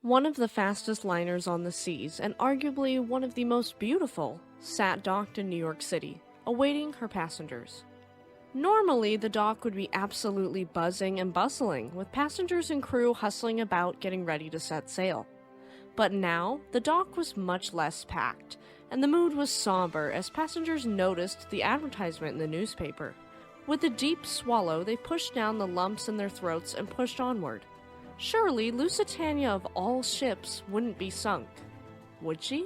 One of the fastest liners on the seas, and arguably one of the most beautiful, sat docked in New York City, awaiting her passengers. Normally, the dock would be absolutely buzzing and bustling, with passengers and crew hustling about getting ready to set sail. But now, the dock was much less packed, and the mood was somber as passengers noticed the advertisement in the newspaper. With a deep swallow, they pushed down the lumps in their throats and pushed onward. Surely, Lusitania of all ships wouldn't be sunk, would she?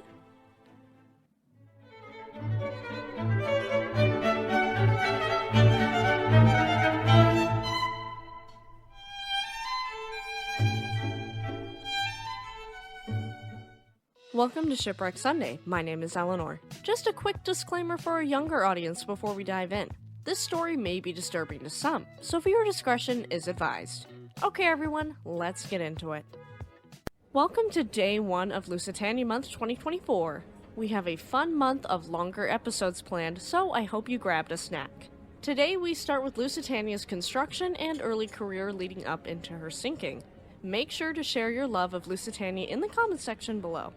Welcome to Shipwreck Sunday. My name is Eleanor. Just a quick disclaimer for a younger audience before we dive in. This story may be disturbing to some, so viewer discretion is advised. Okay everyone, let's get into it. Welcome to day 1 of Lusitania Month 2024. We have a fun month of longer episodes planned, so I hope you grabbed a snack. Today we start with Lusitania's construction and early career leading up into her sinking. Make sure to share your love of Lusitania in the comment section below.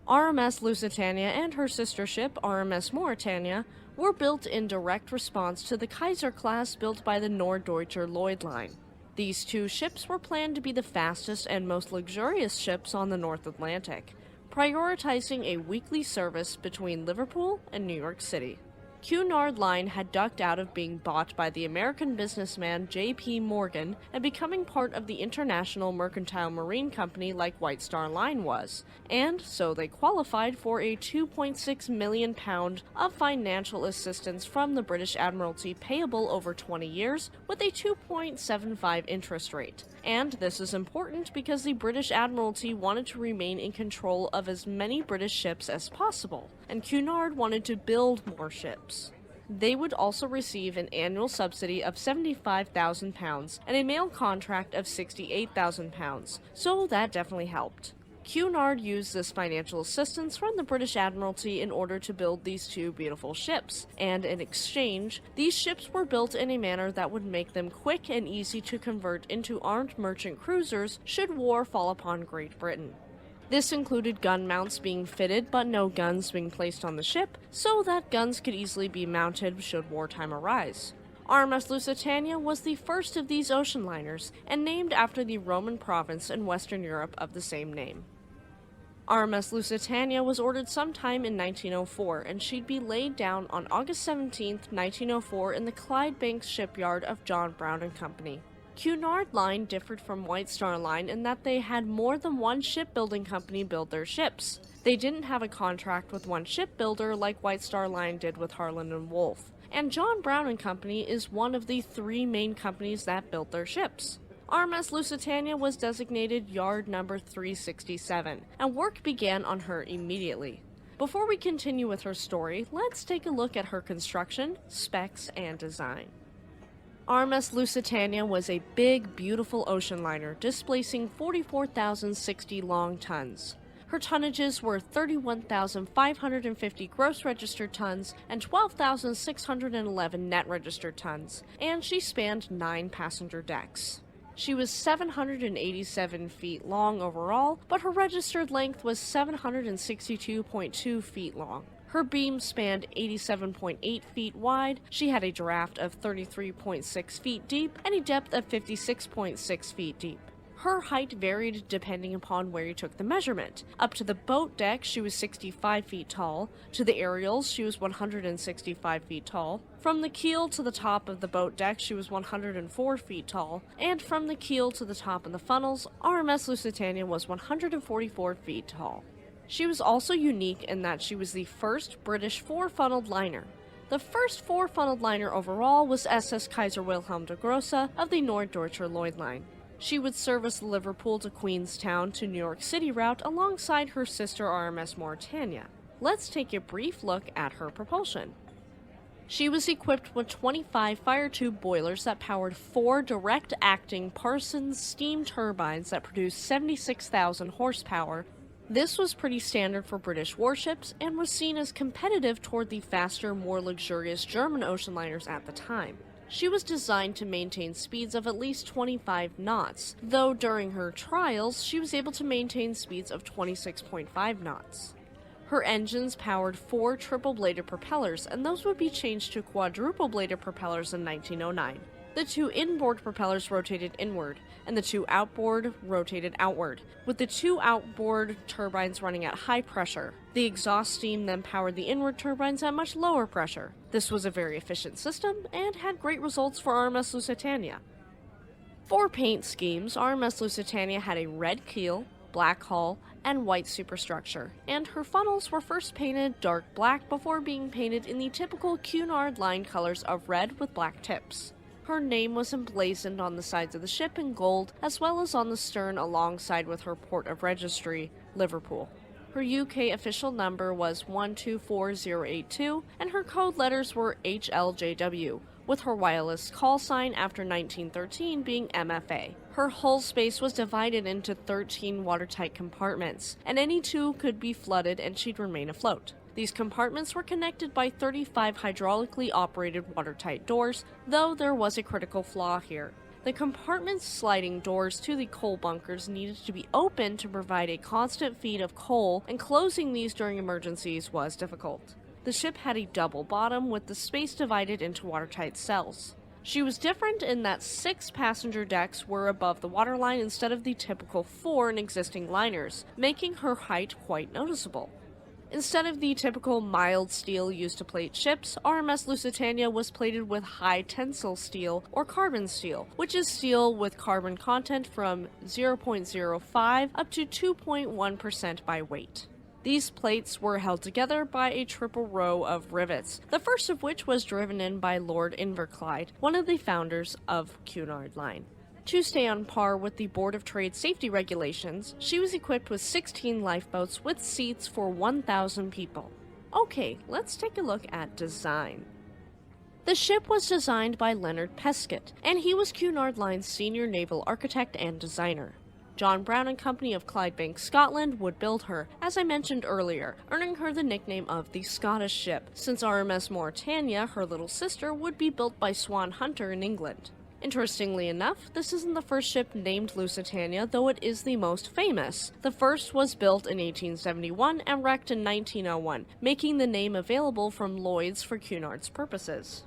RMS Lusitania and her sister ship, RMS Mauretania, were built in direct response to the Kaiser class built by the Norddeutscher Lloyd Line. These two ships were planned to be the fastest and most luxurious ships on the North Atlantic, prioritizing a weekly service between Liverpool and New York City. Cunard Line had ducked out of being bought by the American businessman J.P. Morgan and becoming part of the International Mercantile Marine Company like White Star Line was, and so they qualified for a £2.6 million of financial assistance from the British Admiralty payable over 20 years with a 2.75 interest rate. And this is important because the British Admiralty wanted to remain in control of as many British ships as possible, and Cunard wanted to build more ships. They would also receive an annual subsidy of £75,000 and a mail contract of £68,000, so that definitely helped. Cunard used this financial assistance from the British Admiralty in order to build these two beautiful ships, and in exchange, these ships were built in a manner that would make them quick and easy to convert into armed merchant cruisers should war fall upon Great Britain. This included gun mounts being fitted but no guns being placed on the ship, so that guns could easily be mounted should wartime arise. RMS Lusitania was the first of these ocean liners, and named after the Roman province in Western Europe of the same name. RMS Lusitania was ordered sometime in 1904, and she'd be laid down on August 17, 1904 in the Clydebank shipyard of John Brown and Company. Cunard Line differed from White Star Line in that they had more than one shipbuilding company build their ships. They didn't have a contract with one shipbuilder like White Star Line did with Harland and Wolff, and John Brown and Company is one of the 3 main companies that built their ships. RMS Lusitania was designated Yard Number 367, and work began on her immediately. Before we continue with her story, let's take a look at her construction, specs, and design. RMS Lusitania was a big, beautiful ocean liner, displacing 44,060 long tons. Her tonnages were 31,550 gross registered tons and 12,611 net registered tons, and she spanned 9 passenger decks. She was 787 feet long overall, but her registered length was 762.2 feet long. Her beam spanned 87.8 feet wide, she had a draft of 33.6 feet deep, and a depth of 56.6 feet deep. Her height varied depending upon where you took the measurement. Up to the boat deck, she was 65 feet tall. To the aerials, she was 165 feet tall. From the keel to the top of the boat deck, she was 104 feet tall. And from the keel to the top of the funnels, RMS Lusitania was 144 feet tall. She was also unique in that she was the first British 4-funneled liner. The first 4-funneled liner overall was SS Kaiser Wilhelm der Grosse of the Norddeutscher Lloyd Line. She would service the Liverpool to Queenstown to New York City route alongside her sister RMS Mauretania. Let's take a brief look at her propulsion. She was equipped with 25 fire tube boilers that powered 4 direct-acting Parsons steam turbines that produced 76,000 horsepower. This was pretty standard for British warships and was seen as competitive toward the faster, more luxurious German ocean liners at the time. She was designed to maintain speeds of at least 25 knots, though during her trials, she was able to maintain speeds of 26.5 knots. Her engines powered 4 triple-bladed propellers, and those would be changed to quadruple-bladed propellers in 1909. The 2 inboard propellers rotated inward, and the 2 outboard rotated outward, with the 2 outboard turbines running at high pressure. The exhaust steam then powered the inward turbines at much lower pressure. This was a very efficient system, and had great results for RMS Lusitania. For paint schemes, RMS Lusitania had a red keel, black hull, and white superstructure, and her funnels were first painted dark black before being painted in the typical Cunard line colors of red with black tips. Her name was emblazoned on the sides of the ship in gold, as well as on the stern alongside with her port of registry, Liverpool. Her UK official number was 124082, and her code letters were HLJW, with her wireless call sign after 1913 being MFA. Her hull space was divided into 13 watertight compartments, and any 2 could be flooded and she'd remain afloat. These compartments were connected by 35 hydraulically operated watertight doors, though there was a critical flaw here. The compartment's sliding doors to the coal bunkers needed to be open to provide a constant feed of coal, and closing these during emergencies was difficult. The ship had a double bottom with the space divided into watertight cells. She was different in that 6 passenger decks were above the waterline instead of the typical 4 in existing liners, making her height quite noticeable. Instead of the typical mild steel used to plate ships, RMS Lusitania was plated with high tensile steel or carbon steel, which is steel with carbon content from 0.05 up to 2.1% by weight. These plates were held together by a triple row of rivets, the first of which was driven in by Lord Inverclyde, one of the founders of Cunard Line. To stay on par with the Board of Trade safety regulations, she was equipped with 16 lifeboats with seats for 1,000 people. Okay, let's take a look at design. The ship was designed by Leonard Pescott, and he was Cunard Line's senior naval architect and designer. John Brown and Company of Clydebank, Scotland would build her, as I mentioned earlier, earning her the nickname of the Scottish ship, since RMS Mauretania, her little sister, would be built by Swan Hunter in England. Interestingly enough, this isn't the first ship named Lusitania, though it is the most famous. The first was built in 1871 and wrecked in 1901, making the name available from Lloyd's for Cunard's purposes.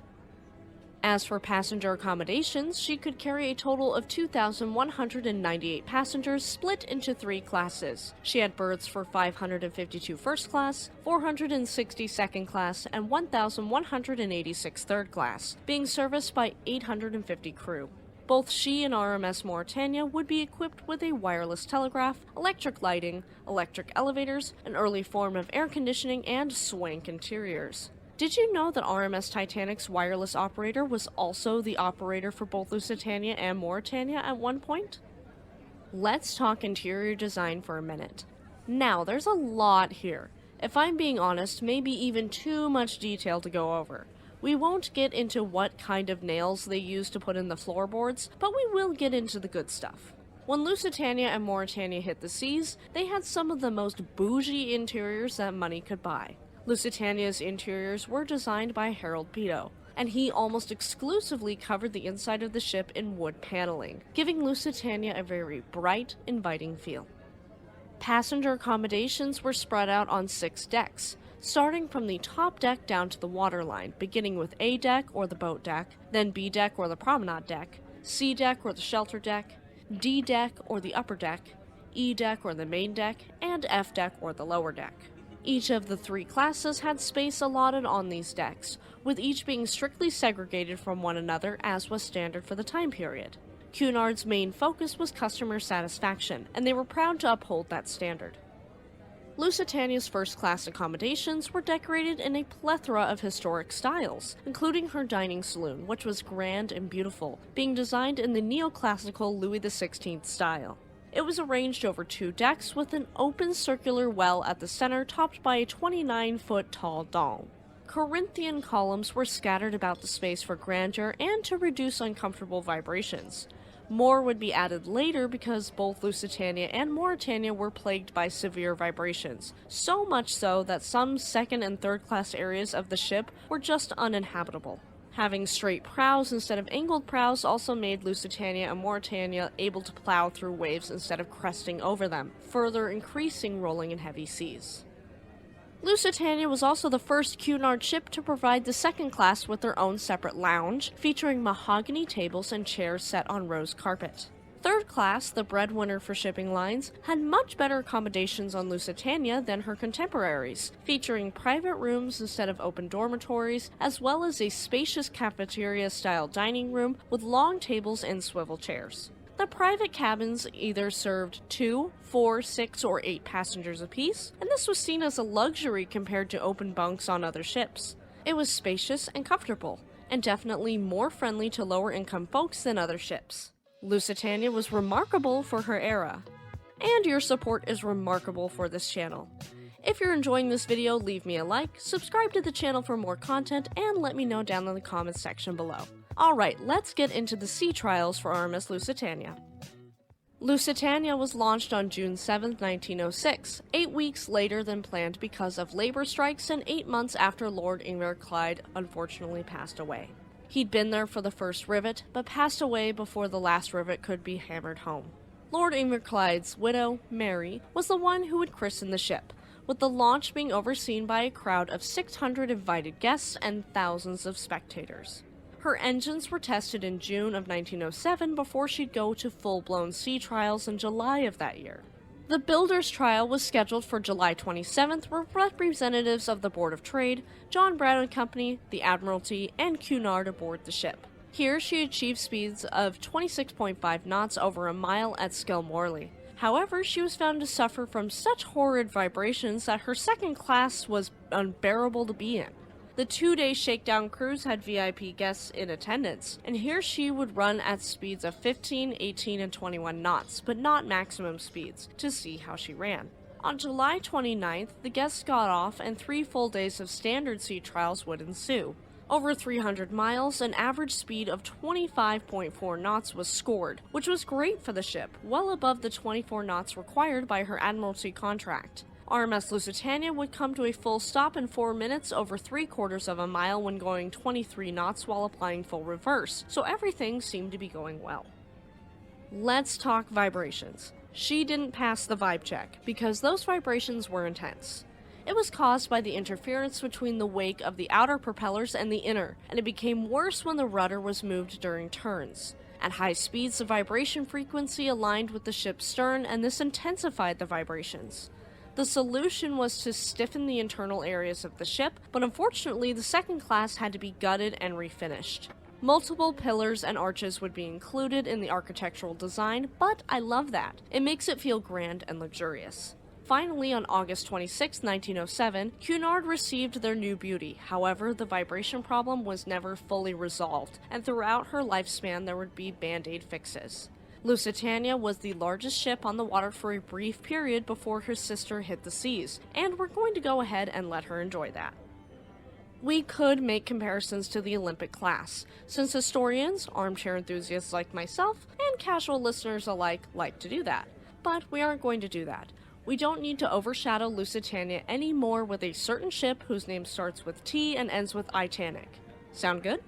As for passenger accommodations, she could carry a total of 2,198 passengers split into 3 classes. She had berths for 552 first class, 460 second class, and 1,186 third class, being serviced by 850 crew. Both she and RMS Mauretania would be equipped with a wireless telegraph, electric lighting, electric elevators, an early form of air conditioning, and swank interiors. Did you know that RMS Titanic's wireless operator was also the operator for both Lusitania and Mauretania at one point? Let's talk interior design for a minute. Now, there's a lot here. If I'm being honest, maybe even too much detail to go over. We won't get into what kind of nails they used to put in the floorboards, but we will get into the good stuff. When Lusitania and Mauretania hit the seas, they had some of the most bougie interiors that money could buy. Lusitania's interiors were designed by Harold Peto, and he almost exclusively covered the inside of the ship in wood paneling, giving Lusitania a very bright, inviting feel. Passenger accommodations were spread out on 6 decks, starting from the top deck down to the waterline, beginning with A deck or the boat deck, then B deck or the promenade deck, C deck or the shelter deck, D deck or the upper deck, E deck or the main deck, and F deck or the lower deck. Each of the 3 classes had space allotted on these decks, with each being strictly segregated from one another as was standard for the time period. Cunard's main focus was customer satisfaction, and they were proud to uphold that standard. Lusitania's first-class accommodations were decorated in a plethora of historic styles, including her dining saloon, which was grand and beautiful, being designed in the neoclassical Louis XVI style. It was arranged over 2 decks with an open circular well at the center topped by a 29-foot tall dome. Corinthian columns were scattered about the space for grandeur and to reduce uncomfortable vibrations. More would be added later because both Lusitania and Mauretania were plagued by severe vibrations, so much so that some second and third class areas of the ship were just uninhabitable. Having straight prows instead of angled prows also made Lusitania and Mauretania able to plow through waves instead of cresting over them, further increasing rolling in heavy seas. Lusitania was also the first Cunard ship to provide the second class with their own separate lounge, featuring mahogany tables and chairs set on rose carpet. Third class, the breadwinner for shipping lines, had much better accommodations on Lusitania than her contemporaries, featuring private rooms instead of open dormitories, as well as a spacious cafeteria-style dining room with long tables and swivel chairs. The private cabins either served 2, 4, 6, or 8 passengers apiece, and this was seen as a luxury compared to open bunks on other ships. It was spacious and comfortable, and definitely more friendly to lower-income folks than other ships. Lusitania was remarkable for her era, and your support is remarkable for this channel. If you're enjoying this video, leave me a like, subscribe to the channel for more content, and let me know down in the comments section below. Alright, let's get into the sea trials for RMS Lusitania. Lusitania was launched on June 7, 1906, 8 weeks later than planned because of labor strikes and 8 months after Lord Inverclyde unfortunately passed away. He'd been there for the first rivet, but passed away before the last rivet could be hammered home. Lord Inverclyde's widow, Mary, was the one who would christen the ship, with the launch being overseen by a crowd of 600 invited guests and thousands of spectators. Her engines were tested in June of 1907 before she'd go to full-blown sea trials in July of that year. The builder's trial was scheduled for July 27th, where representatives of the Board of Trade, John Brown and Company, the Admiralty, and Cunard aboard the ship. Here she achieved speeds of 26.5 knots over a mile at Skelmorley. However, she was found to suffer from such horrid vibrations that her second class was unbearable to be in. The 2-day shakedown cruise had VIP guests in attendance, and here she would run at speeds of 15, 18, and 21 knots, but not maximum speeds, to see how she ran. On July 29th, the guests got off and 3 full days of standard sea trials would ensue. Over 300 miles, an average speed of 25.4 knots was scored, which was great for the ship, well above the 24 knots required by her Admiralty contract. RMS Lusitania would come to a full stop in 4 minutes over 3/4 of a mile when going 23 knots while applying full reverse, so everything seemed to be going well. Let's talk vibrations. She didn't pass the vibe check, because those vibrations were intense. It was caused by the interference between the wake of the outer propellers and the inner, and it became worse when the rudder was moved during turns. At high speeds, the vibration frequency aligned with the ship's stern, and this intensified the vibrations. The solution was to stiffen the internal areas of the ship, but unfortunately the second class had to be gutted and refinished. Multiple pillars and arches would be included in the architectural design, but I love that. It makes it feel grand and luxurious. Finally, on August 26, 1907, Cunard received their new beauty. However, the vibration problem was never fully resolved, and throughout her lifespan there would be band-aid fixes. Lusitania was the largest ship on the water for a brief period before her sister hit the seas, and we're going to go ahead and let her enjoy that. We could make comparisons to the Olympic class, since historians, armchair enthusiasts like myself, and casual listeners alike like to do that. But we aren't going to do that. We don't need to overshadow Lusitania anymore with a certain ship whose name starts with T and ends with Titanic. Sound good?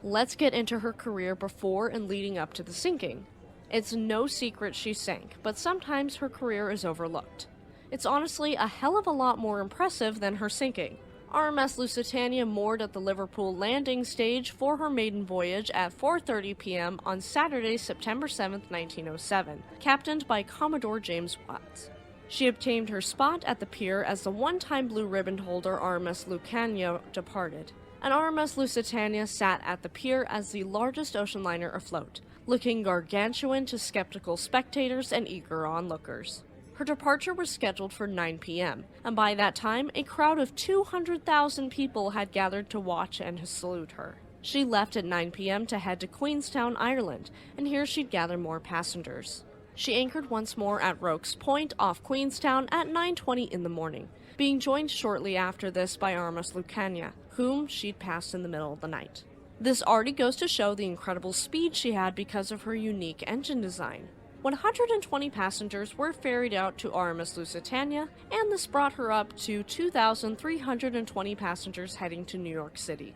Let's get into her career before and leading up to the sinking. It's no secret she sank, but sometimes her career is overlooked. It's honestly a hell of a lot more impressive than her sinking. RMS Lusitania moored at the Liverpool landing stage for her maiden voyage at 4:30 p.m. on Saturday, September 7, 1907, captained by Commodore James Watts. She obtained her spot at the pier as the one-time blue ribbon holder RMS Lucania departed. And RMS Lusitania sat at the pier as the largest ocean liner afloat, looking gargantuan to skeptical spectators and eager onlookers. Her departure was scheduled for 9 p.m., and by that time, a crowd of 200,000 people had gathered to watch and salute her. She left at 9 p.m. to head to Queenstown, Ireland, and here she'd gather more passengers. She anchored once more at Rokes Point off Queenstown at 9:20 in the morning, being joined shortly after this by RMS Lucania, whom she'd passed in the middle of the night. This already goes to show the incredible speed she had because of her unique engine design. 120 passengers were ferried out to RMS Lusitania, and this brought her up to 2,320 passengers heading to New York City.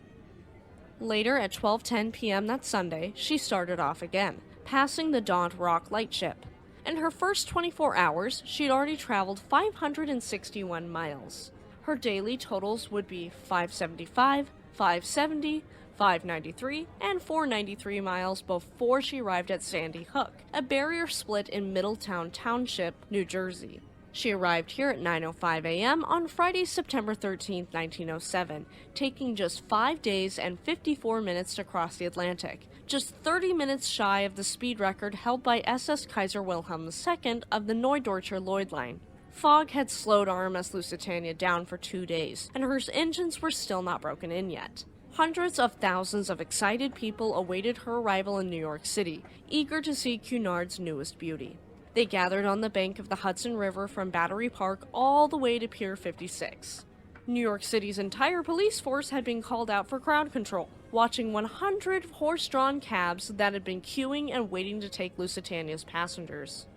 Later at 12:10 p.m. that Sunday, she started off again, passing the Daunt Rock lightship. In her first 24 hours, she'd already traveled 561 miles. Her daily totals would be 575, 570, 593, and 493 miles before she arrived at Sandy Hook, a barrier split in Middletown Township, New Jersey. She arrived here at 9:05 a.m. on Friday, September 13, 1907, taking just 5 days and 54 minutes to cross the Atlantic, just 30 minutes shy of the speed record held by SS Kaiser Wilhelm II of the Neudeutscher Lloyd Line. Fog had slowed RMS Lusitania down for 2 days, and her engines were still not broken in yet. Hundreds of thousands of excited people awaited her arrival in New York City, eager to see Cunard's newest beauty. They gathered on the bank of the Hudson River from Battery Park all the way to Pier 56. New York City's entire police force had been called out for crowd control, watching 100 horse-drawn cabs that had been queuing and waiting to take Lusitania's passengers.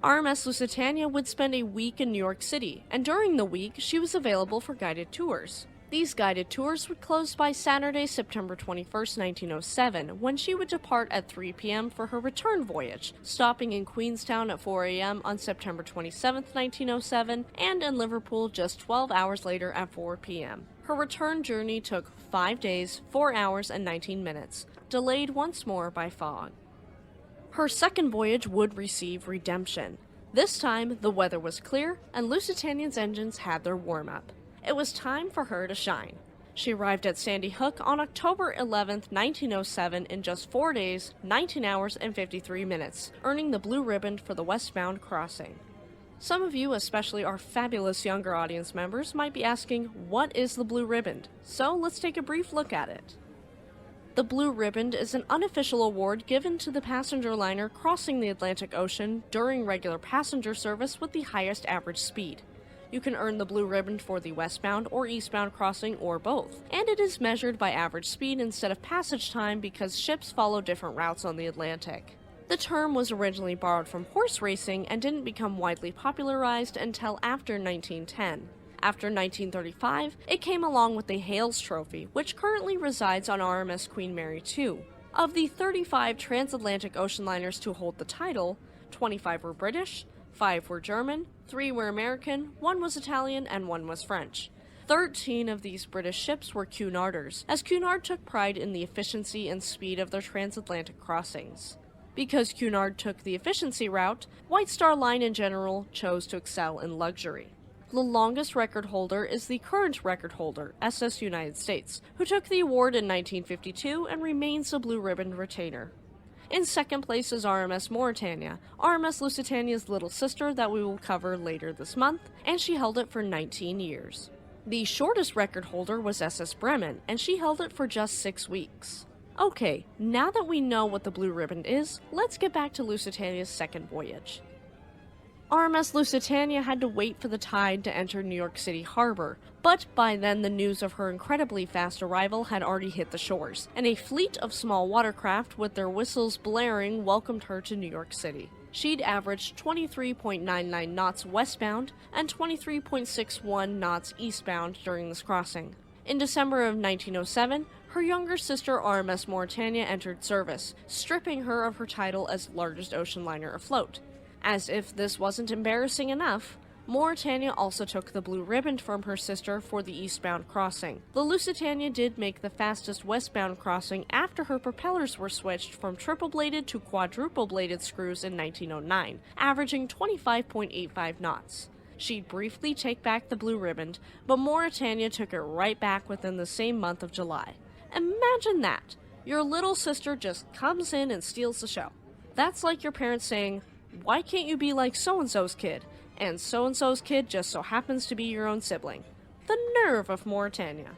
RMS Lusitania would spend a week in New York City, and during the week, she was available for guided tours. These guided tours would close by Saturday, September 21, 1907, when she would depart at 3 p.m. for her return voyage, stopping in Queenstown at 4 a.m. on September 27, 1907, and in Liverpool just 12 hours later at 4 p.m. Her return journey took 5 days, 4 hours, and 19 minutes, delayed once more by fog. Her second voyage would receive redemption. This time, the weather was clear, and Lusitania's engines had their warm-up. It was time for her to shine. She arrived at Sandy Hook on October 11, 1907 in just 4 days, 19 hours, and 53 minutes, earning the blue ribbon for the westbound crossing. Some of you, especially our fabulous younger audience members, might be asking, what is the blue ribbon? So let's take a brief look at it. The Blue Ribbon is an unofficial award given to the passenger liner crossing the Atlantic Ocean during regular passenger service with the highest average speed. You can earn the Blue Ribbon for the westbound or eastbound crossing or both, and it is measured by average speed instead of passage time because ships follow different routes on the Atlantic. The term was originally borrowed from horse racing and didn't become widely popularized until after 1910. After 1935, it came along with the Hales Trophy, which currently resides on RMS Queen Mary II. Of the 35 transatlantic ocean liners to hold the title, 25 were British, 5 were German, 3 were American, 1 was Italian, and 1 was French. 13 of these British ships were Cunarders, as Cunard took pride in the efficiency and speed of their transatlantic crossings. Because Cunard took the efficiency route, White Star Line in general chose to excel in luxury. The longest record holder is the current record holder, SS United States, who took the award in 1952 and remains a blue ribbon retainer. In second place is RMS Mauretania, RMS Lusitania's little sister that we will cover later this month, and she held it for 19 years. The shortest record holder was SS Bremen, and she held it for just 6 weeks. Okay, now that we know what the blue ribbon is, let's get back to Lusitania's second voyage. RMS Lusitania had to wait for the tide to enter New York City harbor, but by then the news of her incredibly fast arrival had already hit the shores, and a fleet of small watercraft with their whistles blaring welcomed her to New York City. She'd averaged 23.99 knots westbound and 23.61 knots eastbound during this crossing. In December of 1907, her younger sister RMS Mauretania entered service, stripping her of her title as largest ocean liner afloat. As if this wasn't embarrassing enough, Mauretania also took the blue ribbon from her sister for the eastbound crossing. The Lusitania did make the fastest westbound crossing after her propellers were switched from triple-bladed to quadruple-bladed screws in 1909, averaging 25.85 knots. She'd briefly take back the blue ribbon, but Mauretania took it right back within the same month of July. Imagine that! Your little sister just comes in and steals the show. That's like your parents saying, "Why can't you be like so-and-so's kid?" And so-and-so's kid just so happens to be your own sibling. The nerve of Mauretania.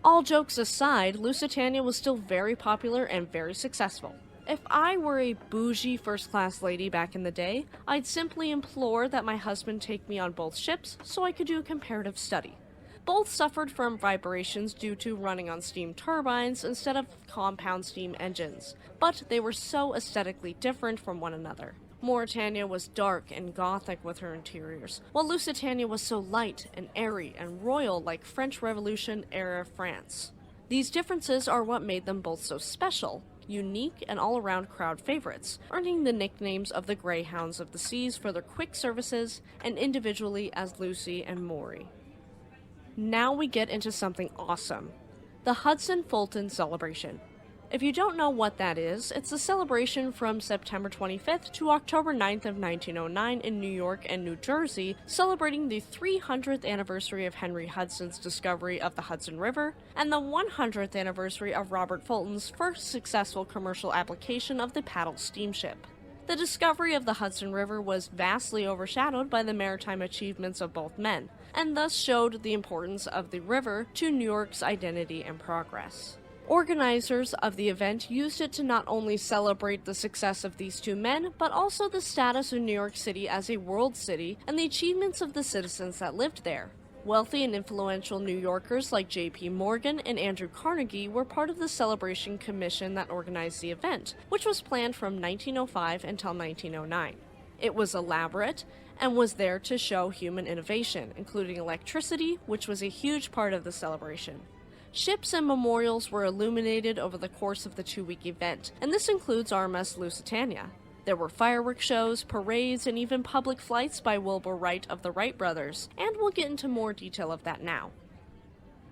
All jokes aside, Lusitania was still very popular and very successful. If I were a bougie first-class lady back in the day, I'd simply implore that my husband take me on both ships so I could do a comparative study. Both suffered from vibrations due to running on steam turbines instead of compound steam engines, but they were so aesthetically different from one another. Mauretania was dark and gothic with her interiors, while Lusitania was so light and airy and royal like French Revolution-era France. These differences are what made them both so special, unique, and all-around crowd favorites, earning the nicknames of the Greyhounds of the Seas for their quick services, and individually as Lucy and Maury. Now we get into something awesome. The Hudson Fulton Celebration. If you don't know what that is, it's a celebration from September 25th to October 9th of 1909 in New York and New Jersey, celebrating the 300th anniversary of Henry Hudson's discovery of the Hudson River, and the 100th anniversary of Robert Fulton's first successful commercial application of the paddle steamship. The discovery of the Hudson River was vastly overshadowed by the maritime achievements of both men, and thus showed the importance of the river to New York's identity and progress. Organizers of the event used it to not only celebrate the success of these two men, but also the status of New York City as a world city and the achievements of the citizens that lived there. Wealthy and influential New Yorkers like J.P. Morgan and Andrew Carnegie were part of the celebration commission that organized the event, which was planned from 1905 until 1909. It was elaborate and was there to show human innovation, including electricity, which was a huge part of the celebration. Ships and memorials were illuminated over the course of the two-week event, and this includes RMS Lusitania. There were fireworks shows, parades, and even public flights by Wilbur Wright of the Wright brothers, and we'll get into more detail of that now.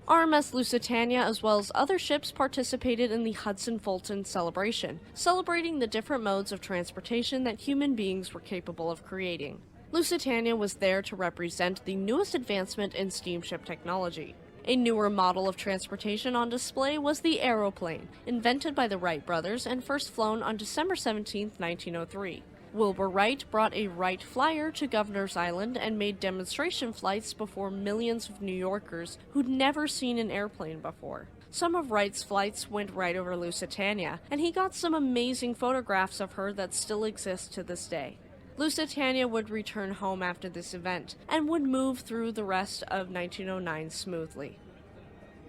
RMS Lusitania, as well as other ships, participated in the Hudson Fulton celebration, celebrating the different modes of transportation that human beings were capable of creating. Lusitania was there to represent the newest advancement in steamship technology. A newer model of transportation on display was the aeroplane, invented by the Wright brothers and first flown on December 17, 1903. Wilbur Wright brought a Wright Flyer to Governor's Island and made demonstration flights before millions of New Yorkers who'd never seen an airplane before. Some of Wright's flights went right over Lusitania, and he got some amazing photographs of her that still exist to this day. Lusitania would return home after this event, and would move through the rest of 1909 smoothly.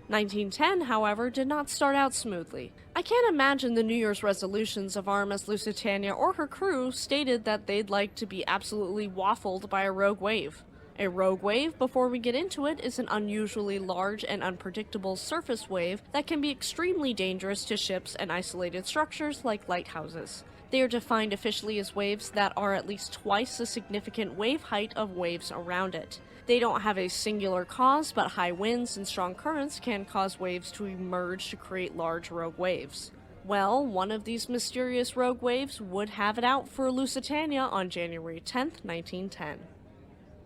1910, however, did not start out smoothly. I can't imagine the New Year's resolutions of RMS Lusitania or her crew stated that they'd like to be absolutely waffled by a rogue wave. A rogue wave, before we get into it, is an unusually large and unpredictable surface wave that can be extremely dangerous to ships and isolated structures like lighthouses. They are defined officially as waves that are at least twice the significant wave height of waves around it. They don't have a singular cause, but high winds and strong currents can cause waves to emerge to create large rogue waves. Well, one of these mysterious rogue waves would have it out for Lusitania on January 10th, 1910.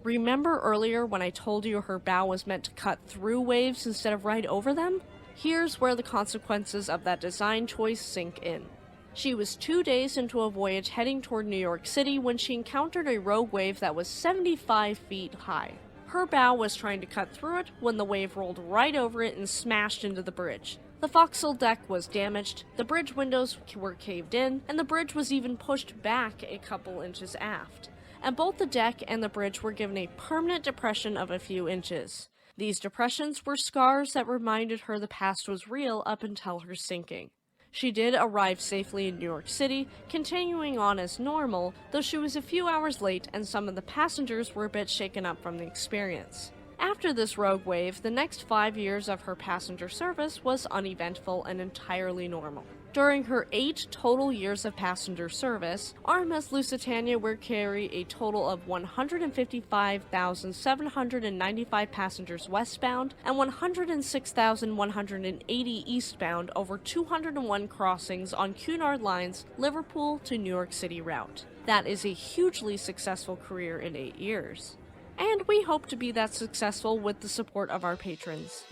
Remember earlier when I told you her bow was meant to cut through waves instead of right over them? Here's where the consequences of that design choice sink in. She was 2 days into a voyage heading toward New York City when she encountered a rogue wave that was 75 feet high. Her bow was trying to cut through it when the wave rolled right over it and smashed into the bridge. The forecastle deck was damaged, the bridge windows were caved in, and the bridge was even pushed back a couple inches aft. And both the deck and the bridge were given a permanent depression of a few inches. These depressions were scars that reminded her the past was real up until her sinking. She did arrive safely in New York City, continuing on as normal, though she was a few hours late and some of the passengers were a bit shaken up from the experience. After this rogue wave, the next 5 years of her passenger service was uneventful and entirely normal. During her 8 total years of passenger service, RMS Lusitania would carry a total of 155,795 passengers westbound and 106,180 eastbound over 201 crossings on Cunard Line's Liverpool to New York City route. That is a hugely successful career in 8 years. And we hope to be that successful with the support of our patrons.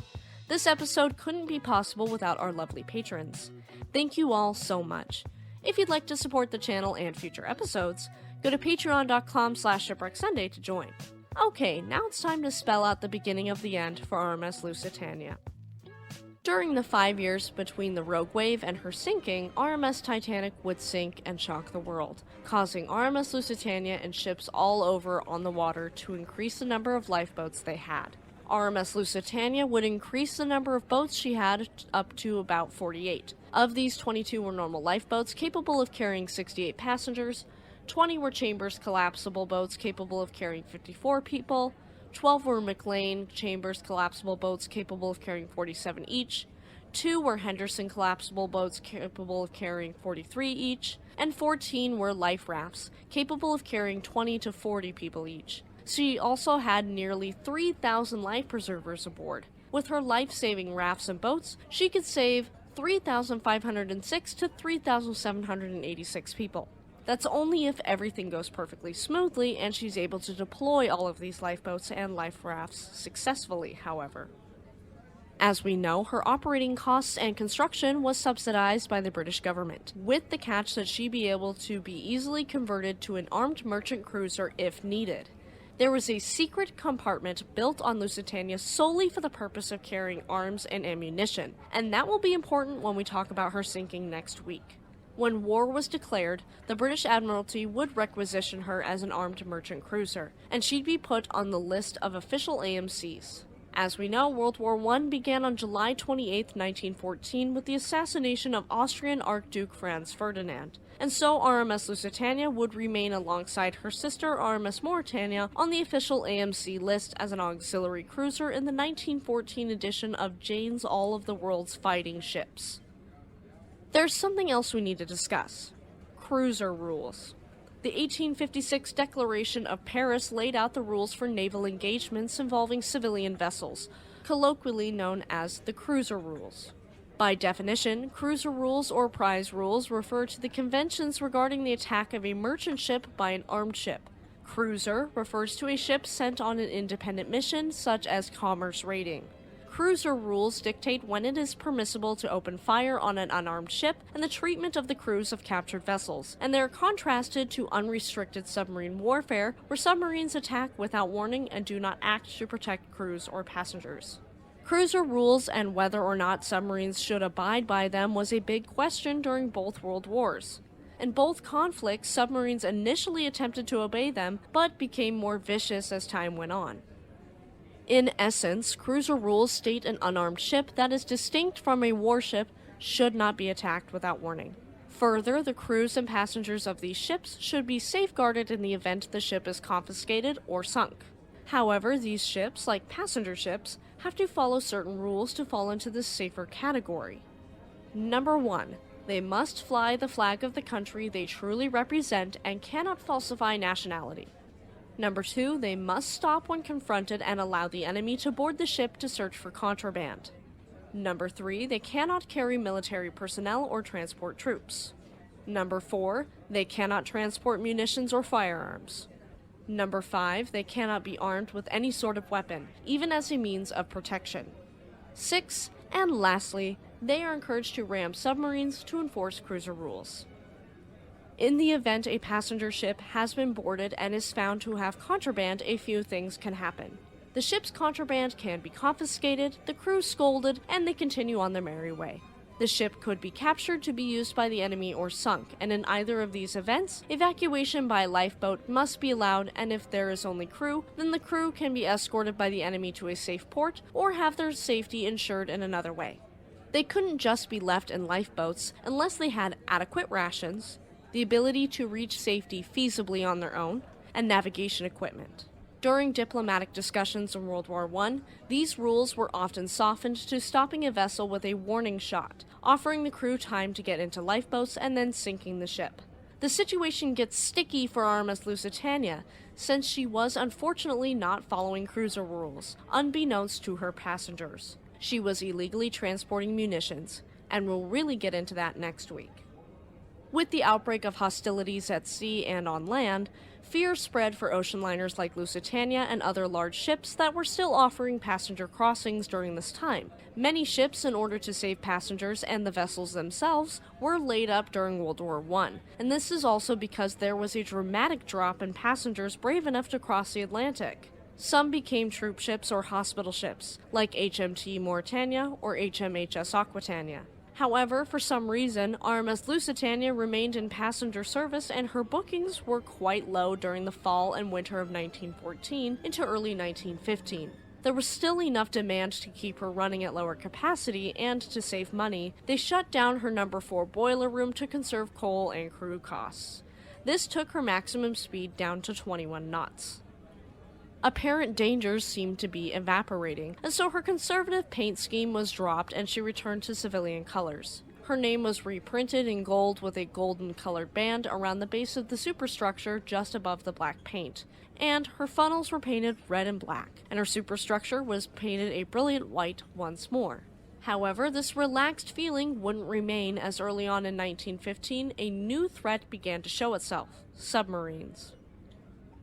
This episode couldn't be possible without our lovely patrons. Thank you all so much. If you'd like to support the channel and future episodes, go to patreon.com/shipwrecksunday to join. Okay, now it's time to spell out the beginning of the end for RMS Lusitania. During the 5 years between the rogue wave and her sinking, RMS Titanic would sink and shock the world, causing RMS Lusitania and ships all over on the water to increase the number of lifeboats they had. RMS Lusitania would increase the number of boats she had up to about 48. Of these, 22 were normal lifeboats capable of carrying 68 passengers, 20 were Chambers collapsible boats capable of carrying 54 people, 12 were McLean Chambers collapsible boats capable of carrying 47 each, 2 were Henderson collapsible boats capable of carrying 43 each, and 14 were life rafts, capable of carrying 20 to 40 people each. She also had nearly 3,000 life preservers aboard. With her life-saving rafts and boats, she could save 3,506 to 3,786 people. That's only if everything goes perfectly smoothly and she's able to deploy all of these lifeboats and life rafts successfully, however. As we know, her operating costs and construction was subsidized by the British government, with the catch that she'd be able to be easily converted to an armed merchant cruiser if needed. There was a secret compartment built on Lusitania solely for the purpose of carrying arms and ammunition, and that will be important when we talk about her sinking next week. When war was declared, the British Admiralty would requisition her as an armed merchant cruiser, and she'd be put on the list of official AMCs. As we know, World War I began on July 28, 1914 with the assassination of Austrian Archduke Franz Ferdinand, and so RMS Lusitania would remain alongside her sister RMS Mauretania on the official AMC list as an auxiliary cruiser in the 1914 edition of Jane's All of the World's Fighting Ships. There's something else we need to discuss. Cruiser rules. The 1856 Declaration of Paris laid out the rules for naval engagements involving civilian vessels, colloquially known as the cruiser rules. By definition, cruiser rules or prize rules refer to the conventions regarding the attack of a merchant ship by an armed ship. Cruiser refers to a ship sent on an independent mission, such as commerce raiding. Cruiser rules dictate when it is permissible to open fire on an unarmed ship and the treatment of the crews of captured vessels, and they are contrasted to unrestricted submarine warfare, where submarines attack without warning and do not act to protect crews or passengers. Cruiser rules and whether or not submarines should abide by them was a big question during both world wars. In both conflicts, submarines initially attempted to obey them, but became more vicious as time went on. In essence, cruiser rules state an unarmed ship that is distinct from a warship should not be attacked without warning. Further, the crews and passengers of these ships should be safeguarded in the event the ship is confiscated or sunk. However, these ships, like passenger ships, have to follow certain rules to fall into this safer category. Number 1. They must fly the flag of the country they truly represent and cannot falsify nationality. Number 2, they must stop when confronted and allow the enemy to board the ship to search for contraband. Number 3, they cannot carry military personnel or transport troops. Number 4, they cannot transport munitions or firearms. Number 5, they cannot be armed with any sort of weapon, even as a means of protection. 6, and lastly, they are encouraged to ram submarines to enforce cruiser rules. In the event a passenger ship has been boarded and is found to have contraband, a few things can happen. The ship's contraband can be confiscated, the crew scolded, and they continue on their merry way. The ship could be captured to be used by the enemy or sunk, and in either of these events, evacuation by lifeboat must be allowed, and if there is only crew, then the crew can be escorted by the enemy to a safe port or have their safety ensured in another way. They couldn't just be left in lifeboats unless they had adequate rations, the ability to reach safety feasibly on their own, and navigation equipment. During diplomatic discussions in World War I, these rules were often softened to stopping a vessel with a warning shot, offering the crew time to get into lifeboats and then sinking the ship. The situation gets sticky for RMS Lusitania, since she was unfortunately not following cruiser rules, unbeknownst to her passengers. She was illegally transporting munitions, and we'll really get into that next week. With the outbreak of hostilities at sea and on land, fear spread for ocean liners like Lusitania and other large ships that were still offering passenger crossings during this time. Many ships, in order to save passengers and the vessels themselves, were laid up during World War I, and this is also because there was a dramatic drop in passengers brave enough to cross the Atlantic. Some became troop ships or hospital ships, like HMT Mauretania or HMHS Aquitania. However, for some reason, RMS Lusitania remained in passenger service and her bookings were quite low during the fall and winter of 1914 into early 1915. There was still enough demand to keep her running at lower capacity, and to save money, they shut down her number 4 boiler room to conserve coal and crew costs. This took her maximum speed down to 21 knots. Apparent dangers seemed to be evaporating, and so her conservative paint scheme was dropped and she returned to civilian colors. Her name was reprinted in gold with a golden colored band around the base of the superstructure just above the black paint, and her funnels were painted red and black, and her superstructure was painted a brilliant white once more. However, this relaxed feeling wouldn't remain, as early on in 1915 a new threat began to show itself: submarines.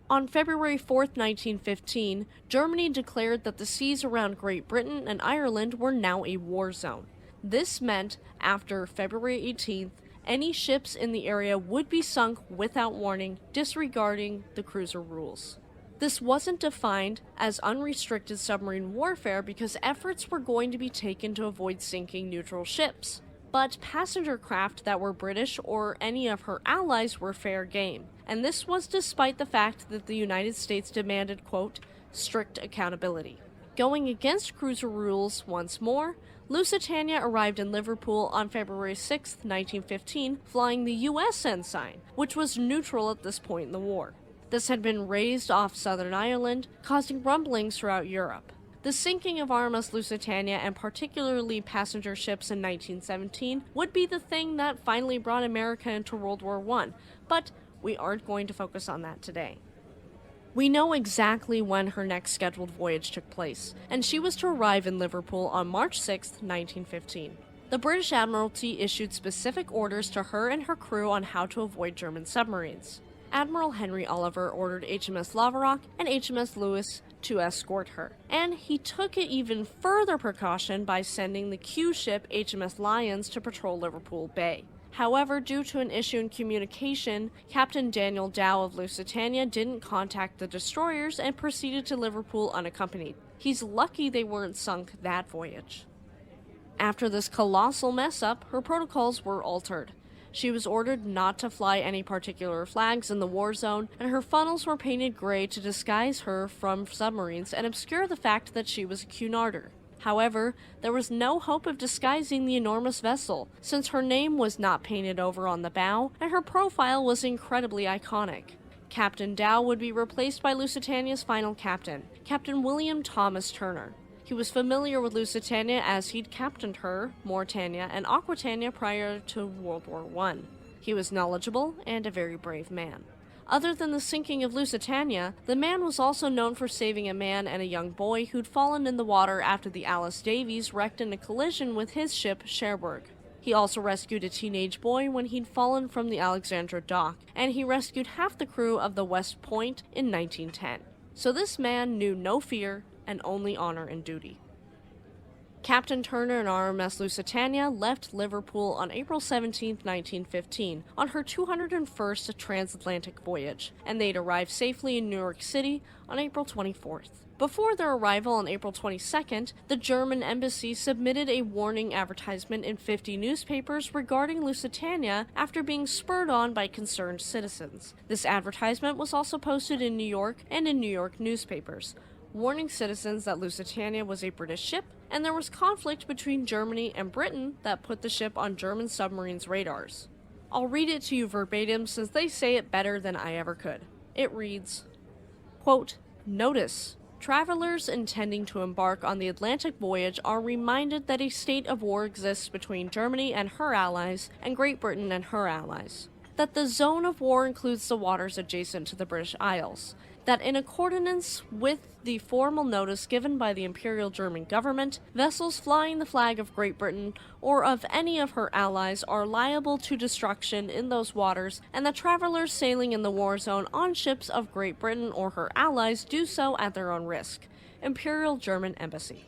On February 4, 1915, Germany declared that the seas around Great Britain and Ireland were now a war zone. This meant, after February 18th, any ships in the area would be sunk without warning, disregarding the cruiser rules. This wasn't defined as unrestricted submarine warfare because efforts were going to be taken to avoid sinking neutral ships. But passenger craft that were British or any of her allies were fair game, and this was despite the fact that the United States demanded, quote, strict accountability. Going against cruiser rules once more, Lusitania arrived in Liverpool on February 6, 1915, flying the U.S. ensign, which was neutral at this point in the war. This had been raised off Southern Ireland, causing rumblings throughout Europe. The sinking of RMS Lusitania, and particularly passenger ships in 1917, would be the thing that finally brought America into World War I, but we aren't going to focus on that today. We know exactly when her next scheduled voyage took place, and she was to arrive in Liverpool on March 6, 1915. The British Admiralty issued specific orders to her and her crew on how to avoid German submarines. Admiral Henry Oliver ordered HMS Laverock and HMS Lewis to escort her, and he took an even further precaution by sending the Q ship HMS Lyons to patrol Liverpool Bay. However, due to an issue in communication, Captain Daniel Dow of Lusitania didn't contact the destroyers and proceeded to Liverpool unaccompanied. He's lucky they weren't sunk that voyage. After this colossal mess-up, her protocols were altered. She was ordered not to fly any particular flags in the war zone, and her funnels were painted gray to disguise her from submarines and obscure the fact that she was a Cunarder. However, there was no hope of disguising the enormous vessel, since her name was not painted over on the bow, and her profile was incredibly iconic. Captain Dow would be replaced by Lusitania's final captain, Captain William Thomas Turner. He was familiar with Lusitania as he'd captained her, Mauretania, and Aquitania prior to World War I. He was knowledgeable and a very brave man. Other than the sinking of Lusitania, the man was also known for saving a man and a young boy who'd fallen in the water after the Alice Davies wrecked in a collision with his ship Cherbourg. He also rescued a teenage boy when he'd fallen from the Alexandra dock, and he rescued half the crew of the West Point in 1910. So this man knew no fear and only honor and duty. Captain Turner and RMS Lusitania left Liverpool on April 17, 1915, on her 201st transatlantic voyage, and they'd arrive safely in New York City on April 24th. Before their arrival on April 22nd, the German embassy submitted a warning advertisement in 50 newspapers regarding Lusitania after being spurred on by concerned citizens. This advertisement was also posted in New York and in New York newspapers, warning citizens that Lusitania was a British ship, and there was conflict between Germany and Britain that put the ship on German submarines' radars. I'll read it to you verbatim since they say it better than I ever could. It reads, quote, "Notice. Travelers intending to embark on the Atlantic voyage are reminded that a state of war exists between Germany and her allies and Great Britain and her allies. That the zone of war includes the waters adjacent to the British Isles. That in accordance with the formal notice given by the Imperial German government, vessels flying the flag of Great Britain or of any of her allies are liable to destruction in those waters, and that travelers sailing in the war zone on ships of Great Britain or her allies do so at their own risk. Imperial German Embassy."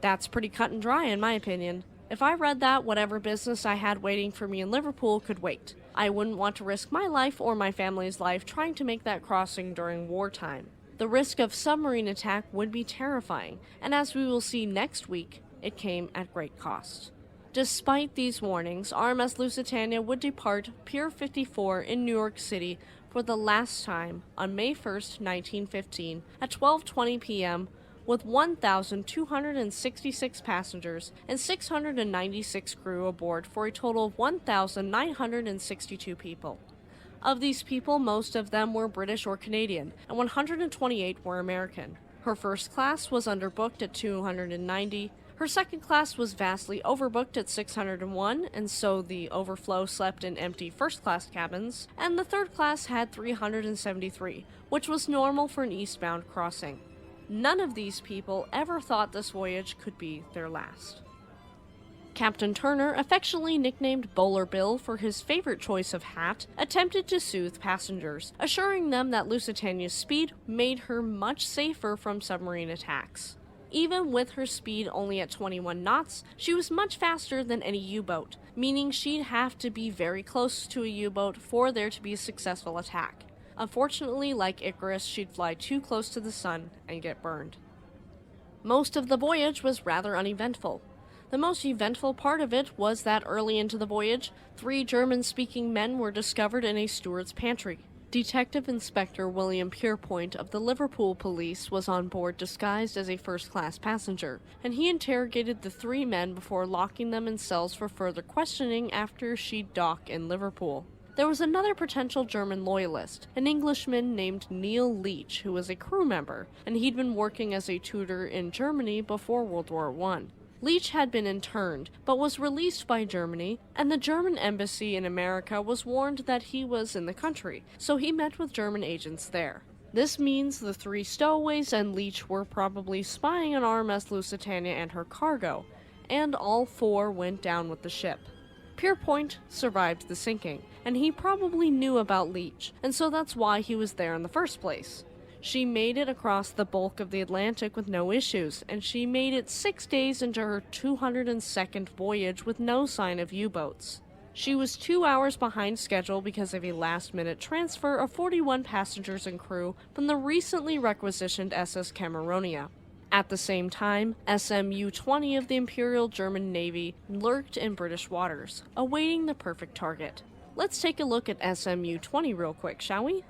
That's pretty cut and dry in my opinion. If I read that, whatever business I had waiting for me in Liverpool could wait. I wouldn't want to risk my life or my family's life trying to make that crossing during wartime. The risk of submarine attack would be terrifying, and as we will see next week, it came at great cost. Despite these warnings, RMS Lusitania would depart Pier 54 in New York City for the last time on May 1st, 1915 at 12:20 p.m. with 1,266 passengers and 696 crew aboard for a total of 1,962 people. Of these people, most of them were British or Canadian, and 128 were American. Her first class was underbooked at 290. Her second class was vastly overbooked at 601, and so the overflow slept in empty first-class cabins, and the third class had 373, which was normal for an eastbound crossing. None of these people ever thought this voyage could be their last. Captain Turner, affectionately nicknamed Bowler Bill for his favorite choice of hat, attempted to soothe passengers, assuring them that Lusitania's speed made her much safer from submarine attacks. Even with her speed only at 21 knots, she was much faster than any U-boat, meaning she'd have to be very close to a U-boat for there to be a successful attack. Unfortunately, like Icarus, she'd fly too close to the sun and get burned. Most of the voyage was rather uneventful. The most eventful part of it was that early into the voyage, 3 German-speaking men were discovered in a steward's pantry. Detective Inspector William Pierpoint of the Liverpool Police was on board disguised as a first-class passenger, and he interrogated the 3 men before locking them in cells for further questioning after she'd dock in Liverpool. There was another potential German loyalist, an Englishman named Neil Leach, who was a crew member, and he'd been working as a tutor in Germany before World War I. Leach had been interned, but was released by Germany, and the German embassy in America was warned that he was in the country, so he met with German agents there. This means the 3 stowaways and Leach were probably spying on RMS Lusitania and her cargo, and all 4 went down with the ship. Pierpoint survived the sinking, and he probably knew about Leach, and so that's why he was there in the first place. She made it across the bulk of the Atlantic with no issues, and she made it 6 days into her 202nd voyage with no sign of U-boats. She was 2 hours behind schedule because of a last-minute transfer of 41 passengers and crew from the recently requisitioned SS Mauretania. At the same time, SMU-20 of the Imperial German Navy lurked in British waters, awaiting the perfect target. Let's take a look at SMU-20 real quick, shall we?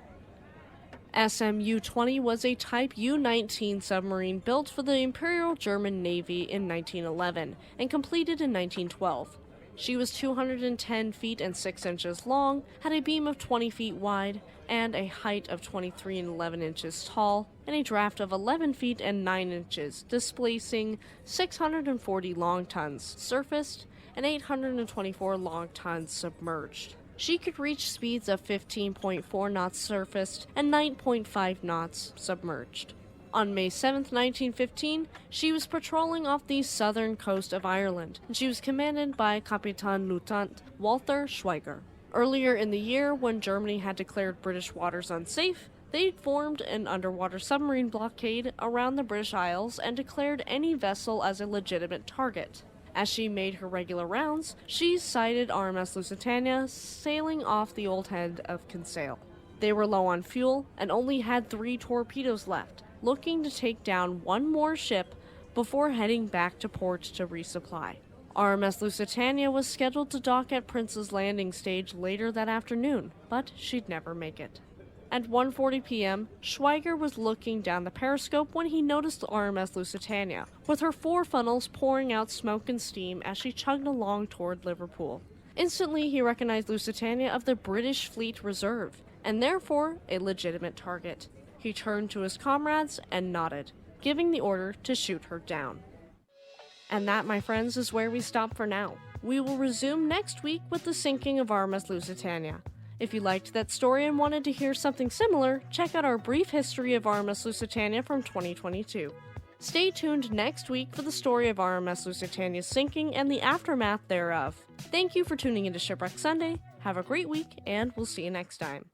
SMU-20 was a Type U-19 submarine built for the Imperial German Navy in 1911 and completed in 1912. She was 210 feet and 6 inches long, had a beam of 20 feet wide, and a height of 23 and 11 inches tall, and a draft of 11 feet and 9 inches, displacing 640 long tons surfaced and 824 long tons submerged. She could reach speeds of 15.4 knots surfaced and 9.5 knots submerged. On May 7, 1915, she was patrolling off the southern coast of Ireland, and she was commanded by Kapitan Lieutenant Walter Schweiger. Earlier in the year, when Germany had declared British waters unsafe, they formed an underwater submarine blockade around the British Isles and declared any vessel as a legitimate target. As she made her regular rounds, she sighted RMS Lusitania sailing off the old head of Kinsale. They were low on fuel and only had 3 torpedoes left, looking to take down 1 more ship before heading back to port to resupply. RMS Lusitania was scheduled to dock at Prince's Landing Stage later that afternoon, but she'd never make it. At 1:40 p.m., Schweiger was looking down the periscope when he noticed RMS Lusitania, with her 4 funnels pouring out smoke and steam as she chugged along toward Liverpool. Instantly, he recognized Lusitania of the British Fleet Reserve, and therefore a legitimate target. He turned to his comrades and nodded, giving the order to shoot her down. And that, my friends, is where we stop for now. We will resume next week with the sinking of RMS Lusitania. If you liked that story and wanted to hear something similar, check out our brief history of RMS Lusitania from 2022. Stay tuned next week for the story of RMS Lusitania's sinking and the aftermath thereof. Thank you for tuning into Shipwreck Sunday, have a great week, and we'll see you next time.